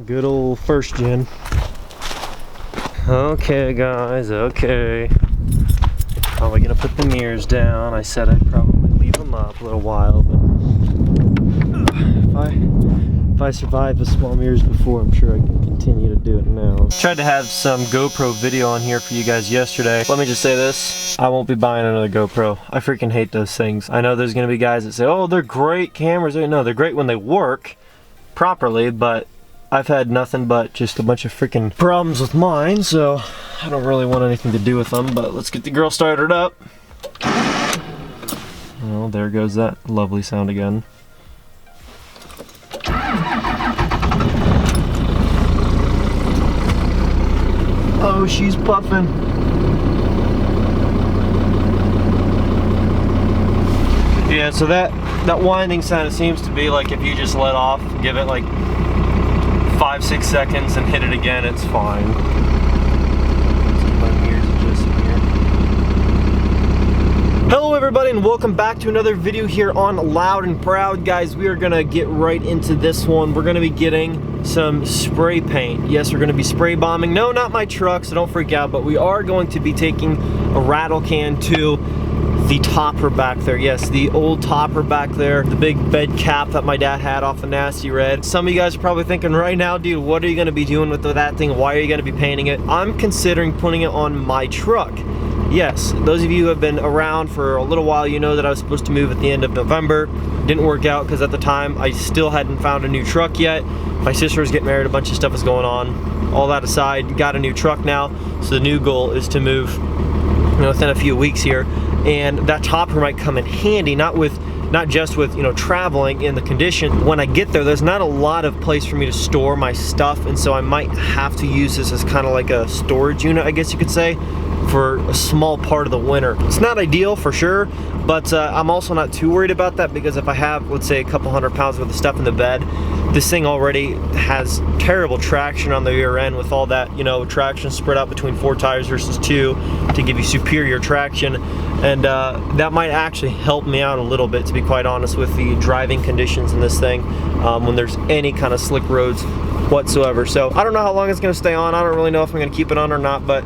Good old first gen. Okay guys, okay. Probably gonna put the mirrors down. I said I'd probably leave them up a little while, but if I survived the small mirrors before, I'm sure I can continue to do it now. Tried to have some GoPro video on here for you guys yesterday. Let me just say this, I won't be buying another GoPro. I freaking hate those things. I know there's gonna be guys that say, oh, they're great cameras. No, they're great when they work properly, but I've had nothing but just a bunch of freaking problems with mine, so I don't really want anything to do with them. But let's get the girl started up. Well, there goes that lovely sound again. Oh, she's puffing. Yeah, so that winding sound, it seems to be like if you just let off, give it like 5-6 seconds and hit it again, it's fine. Hello everybody and welcome back to another video here on Loud and Proud. Guys, we are gonna get right into this one. We're gonna be getting some spray paint. Yes, we're gonna be spray bombing. No, not my truck, so don't freak out, but we are going to be taking a rattle can to the topper back there. Yes, the old topper back there, the big bed cap that my dad had off the Nasty Red. Some of you guys are probably thinking right now, dude, what are you gonna be doing with that thing? Why are you gonna be painting it? I'm considering putting it on my truck. Yes, those of you who have been around for a little while, you know that I was supposed to move at the end of November. Didn't work out because at the time I still hadn't found a new truck yet. My sister was getting married, a bunch of stuff was going on. All that aside, got a new truck now, so the new goal is to move within a few weeks here. And that topper might come in handy, not just with traveling in the condition. When I get there, there's not a lot of place for me to store my stuff, and so I might have to use this as kind of like a storage unit, I guess you could say, for a small part of the winter. It's not ideal for sure, but I'm also not too worried about that, because if I have, let's say, a couple 100 pounds worth of stuff in the bed, this thing already has terrible traction on the rear end with all that, traction spread out between 4 tires versus 2 to give you superior traction. And that might actually help me out a little bit, to be quite honest, with the driving conditions in this thing when there's any kind of slick roads whatsoever. So I don't know how long it's going to stay on. I don't really know if I'm going to keep it on or not, but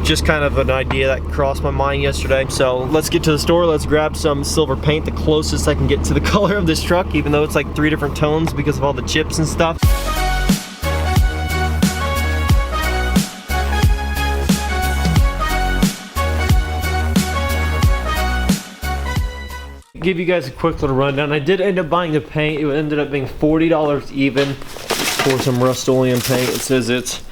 just kind of an idea that crossed my mind yesterday. So let's get to the store. Let's grab some silver paint, the closest I can get to the color of this truck, even though it's like 3 different tones because of all the chips and stuff. Give you guys a quick little rundown. I did end up buying the paint. It ended up being $40 even for some Rust-Oleum paint. It says it's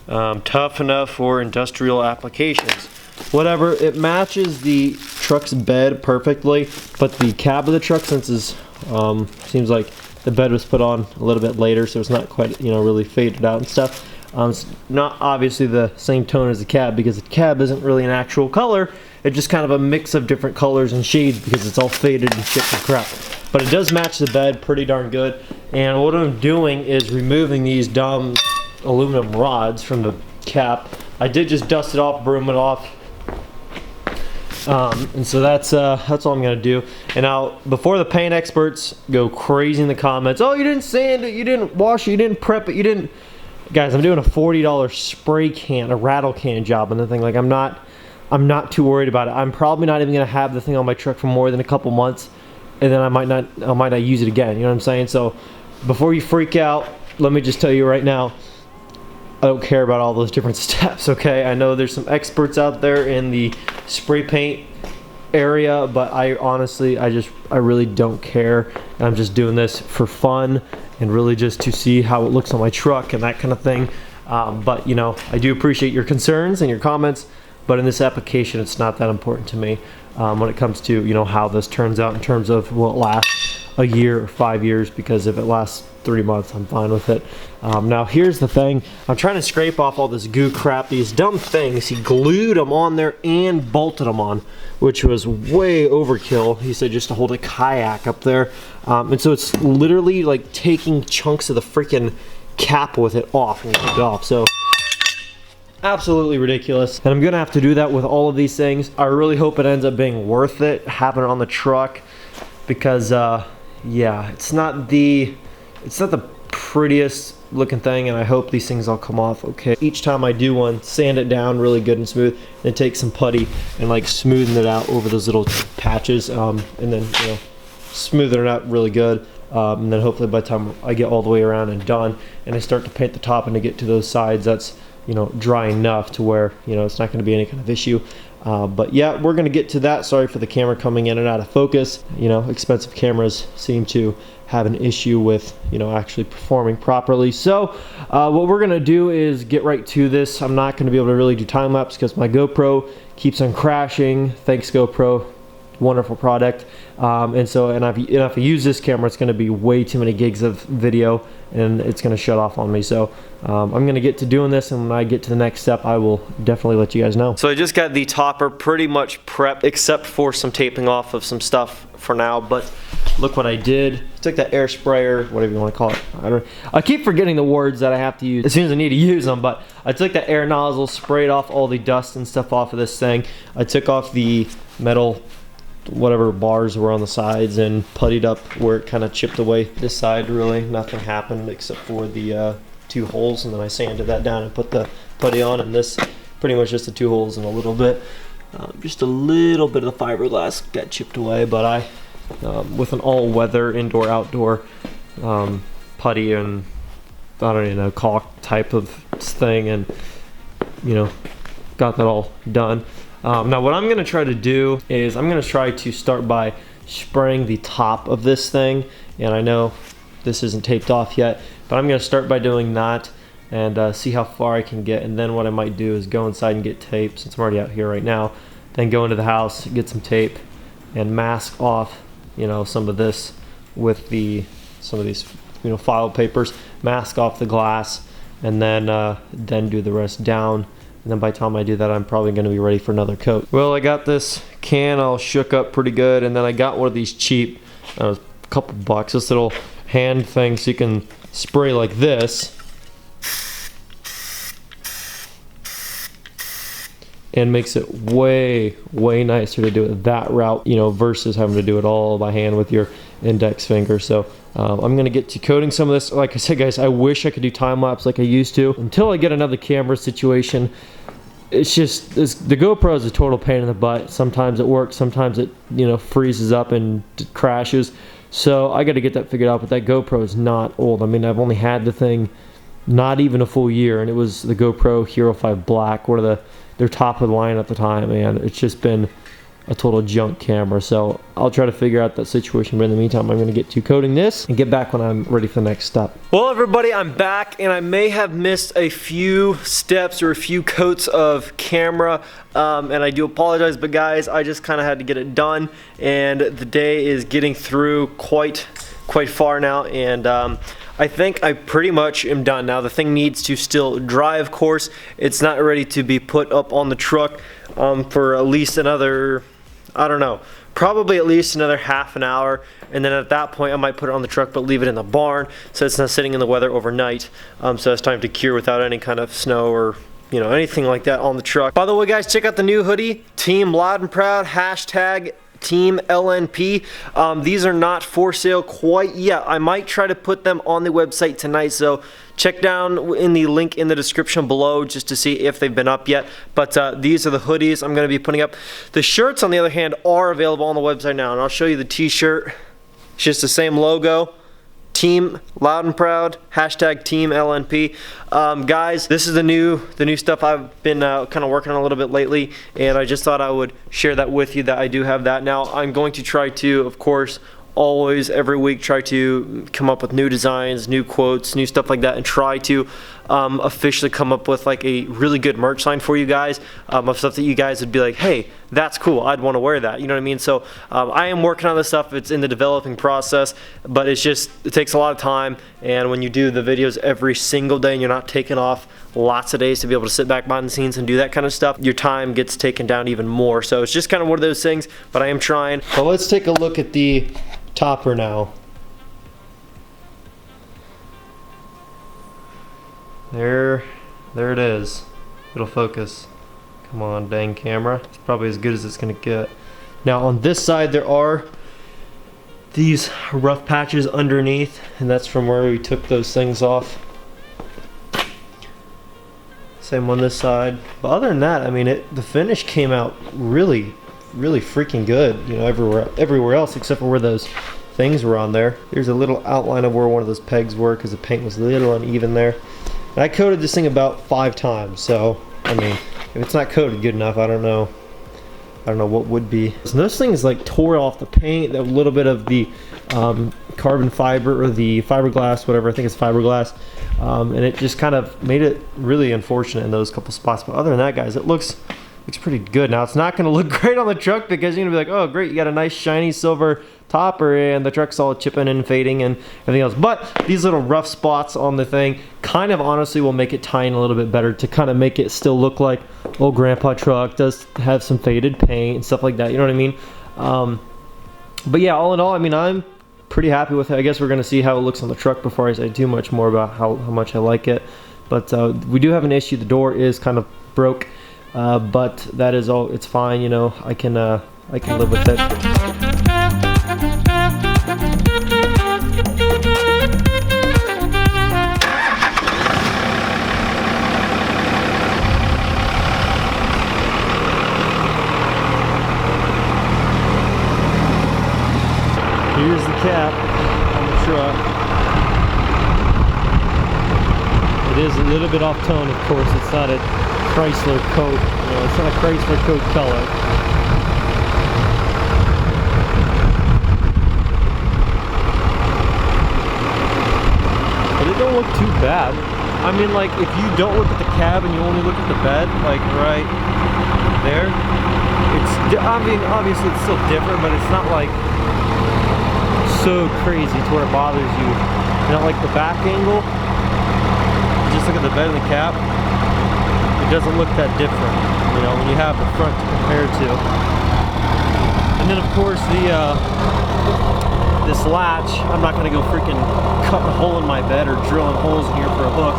tough enough for industrial applications. Whatever, it matches the truck's bed perfectly, but the cab of the truck, since is seems like the bed was put on a little bit later, so it's not quite really faded out and stuff. It's not obviously the same tone as the cab, because the cab isn't really an actual color. It's just kind of a mix of different colors and shades because it's all faded and shit and crap. But it does match the bed pretty darn good. And what I'm doing is removing these dumb aluminum rods from the cap. I did just dust it off, broom it off. And so that's all I'm gonna do. And now, before the paint experts go crazy in the comments, oh, you didn't sand it, you didn't wash it, you didn't prep it, you didn't. Guys, I'm doing a $40 spray can, a rattle can job on the thing. Like, I'm not too worried about it. I'm probably not even gonna have the thing on my truck for more than a couple months, and then I might not use it again. You know what I'm saying? So before you freak out, let me just tell you right now, I don't care about all those different steps, okay? I know there's some experts out there in the spray paint area, but I honestly, I really don't care. I'm just doing this for fun and really just to see how it looks on my truck and that kind of thing. But I do appreciate your concerns and your comments, but in this application, it's not that important to me when it comes to how this turns out in terms of will it last a year or 5 years, because if it lasts 3 months, I'm fine with it. Now here's the thing, I'm trying to scrape off all this goo crap, these dumb things. He glued them on there and bolted them on, which was way overkill. He said just to hold a kayak up there. And so it's literally like taking chunks of the freaking cap with it off and take it off. So absolutely ridiculous. And I'm gonna have to do that with all of these things. I really hope it ends up being worth it, having it on the truck, because yeah, it's not the prettiest looking thing, and I hope these things all come off okay. Each time I do one, sand it down really good and smooth, then take some putty and like smoothen it out over those little patches, and then, you know, smoothing it out really good. And then hopefully by the time I get all the way around and done and I start to paint the top and to get to those sides, that's, you know, dry enough to where, you know, it's not going to be any kind of issue. But yeah, we're going to get to that. Sorry for the camera coming in and out of focus. You know, expensive cameras seem to have an issue with, you know, actually performing properly. So what we're going to do is get right to this. I'm not going to be able to really do time lapse because my GoPro keeps on crashing. Thanks, GoPro. Wonderful product. And if I use this camera, it's going to be way too many gigs of video and it's going to shut off on me. So I'm going to get to doing this, and when I get to the next step, I will definitely let you guys know. So I just got the topper pretty much prepped, except for some taping off of some stuff for now. But look what I did. I took that air sprayer, whatever you want to call it. I keep forgetting the words that I have to use as soon as I need to use them, but I took that air nozzle, sprayed off all the dust and stuff off of this thing. I took off the metal whatever bars were on the sides and puttied up where it kind of chipped away. This side, really nothing happened except for the 2 holes, and then I sanded that down and put the putty on, and this pretty much just the 2 holes and a little bit, just a little bit of the fiberglass got chipped away. But I with an all-weather indoor outdoor putty and I don't even know, caulk type of thing, and you know, got that all done. Now what I'm going to try to do is I'm going to try to start by spraying the top of this thing, and I know this isn't taped off yet, but I'm going to start by doing that and see how far I can get. And then what I might do is go inside and get tape, since I'm already out here right now, then go into the house, get some tape and mask off, you know, some of this with some of these, you know, file papers, mask off the glass, and then do the rest down. And then by the time I do that, I'm probably going to be ready for another coat. Well, I got this can all shook up pretty good, and then I got one of these cheap, a couple bucks, this little hand thing so you can spray like this. And makes it way, way nicer to do it that route, you know, versus having to do it all by hand with your index finger. So I'm gonna get to coating some of this. Like I said, guys, I wish I could do time lapse like I used to. Until I get another camera situation, it's just the GoPro is a total pain in the butt. Sometimes it works, sometimes it, you know, freezes up and crashes. So I got to get that figured out. But that GoPro is not old. I mean, I've only had the thing not even a full year, and it was the GoPro Hero 5 Black, one of their top of the line at the time, and it's just been a total junk camera. So I'll try to figure out that situation, but in the meantime, I'm going to get to coating this and get back when I'm ready for the next step. Well, everybody, I'm back, and I may have missed a few steps or a few coats of camera, and I do apologize, but guys, I just kind of had to get it done, and the day is getting through quite far now, and I think I pretty much am done now. The thing needs to still dry, of course. It's not ready to be put up on the truck for at least another, I don't know, probably at least another half an hour. And then at that point, I might put it on the truck, but leave it in the barn so it's not sitting in the weather overnight. So it's time to cure without any kind of snow or, you know, anything like that on the truck. By the way, guys, check out the new hoodie, Team Loud and Proud, hashtag Team LNP. These are not for sale quite yet. I might try to put them on the website tonight, so check down in the link in the description below just to see if they've been up yet. But these are the hoodies I'm going to be putting up. The shirts, on the other hand, are available on the website now, and I'll show you the t-shirt. It's just the same logo, Team Loud and Proud, hashtag Team LNP. Guys, this is the new stuff I've been kind of working on a little bit lately, and I just thought I would share that with you, that I do have that. Now, I'm going to try to, of course, always every week try to come up with new designs, new quotes, new stuff like that, and try to officially come up with like a really good merch line for you guys, of stuff that you guys would be like, hey, that's cool, I'd want to wear that, you know what I mean? So I am working on this stuff. It's in the developing process, but it takes a lot of time, and when you do the videos every single day and you're not taking off lots of days to be able to sit back behind the scenes and do that kind of stuff, your time gets taken down even more. So it's just kind of one of those things, but I am trying. Well, let's take a look at the topper now. There it is. It'll focus. Come on, dang camera. It's probably as good as it's gonna get. Now on this side there are these rough patches underneath, and that's from where we took those things off Same on this side. But other than that, I mean, the finish came out really freaking good. You know, everywhere else except for where those things were on there. There's a little outline of where one of those pegs were because the paint was a little uneven there. And I coated this thing about 5 times, so I mean, if it's not coated good enough, I don't know what would be. So those things like tore off the paint, a little bit of the carbon fiber or the fiberglass, whatever, I think it's fiberglass, and it just kind of made it really unfortunate in those couple spots. But other than that, guys, it looks pretty good. Now it's not going to look great on the truck because you're gonna be like, oh great, you got a nice shiny silver topper and the truck's all chipping and fading and everything else. But these little rough spots on the thing kind of honestly will make it tie in a little bit better to kind of make it still look like old grandpa truck. Does have some faded paint and stuff like that, you know what I mean? But yeah, all in all, I mean, I'm pretty happy with it. I guess we're gonna see how it looks on the truck before I say too much more about how much I like it. But we do have an issue. The door is kind of broke, but that is all. It's fine, you know. I can live with it. Here's the cap on the truck. It is a little bit off tone, of course. It's not a Chrysler coat, you know, it's not a Chrysler coat color. But it don't look too bad. I mean, like, if you don't look at the cab and you only look at the bed, like right there, I mean, obviously it's still different, but it's not like so crazy to where it bothers you. You know, like the back angle, just look at the bed and the cap, it doesn't look that different, you know, when you have the front to compare to. And then of course this latch, I'm not gonna go freaking cutting a hole in my bed or drilling holes in here for a hook.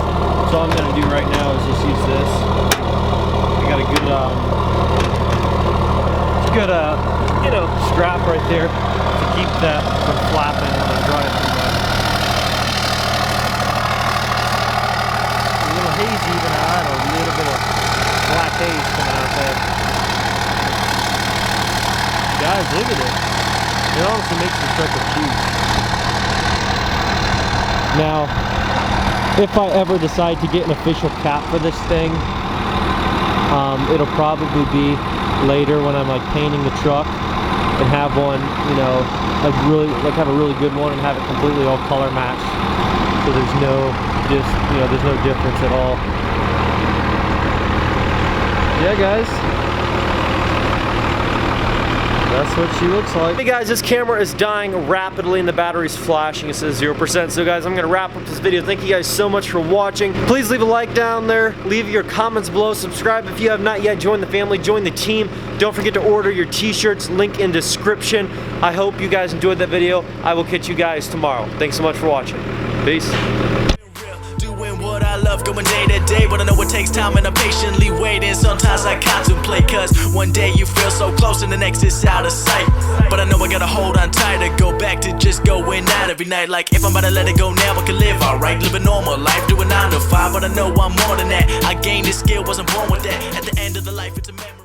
So all I'm gonna do right now is just use this. I got a good you know, strap right there to keep that from flapping when I drive too much. A little hazy, even I had a little bit of black haze coming out there. Guys, look at it. It honestly makes the truck look huge. Now, if I ever decide to get an official cap for this thing, it'll probably be later when I'm like painting the truck and have one, you know, have a really good one and have it completely all color matched. So there's no, there's no difference at all. Yeah, guys. That's what she looks like. Hey guys, this camera is dying rapidly and the battery's flashing. It says 0%. So guys, I'm gonna wrap up this video. Thank you guys so much for watching. Please leave a like down there. Leave your comments below. Subscribe if you have not yet. Join the family, join the team. Don't forget to order your t-shirts, link in description. I hope you guys enjoyed that video. I will catch you guys tomorrow. Thanks so much for watching. Peace. What I love going day to day, but I know it takes time and I'm patiently waiting. Sometimes I contemplate, cause one day you feel so close and the next is out of sight. But I know I gotta hold on tight to go back to just going out every night. Like if I'm about to let it go now, I can live alright, live a normal life, do a 9 to 5. But I know I'm more than that. I gained this skill, wasn't born with that. At the end of the life, it's a memory.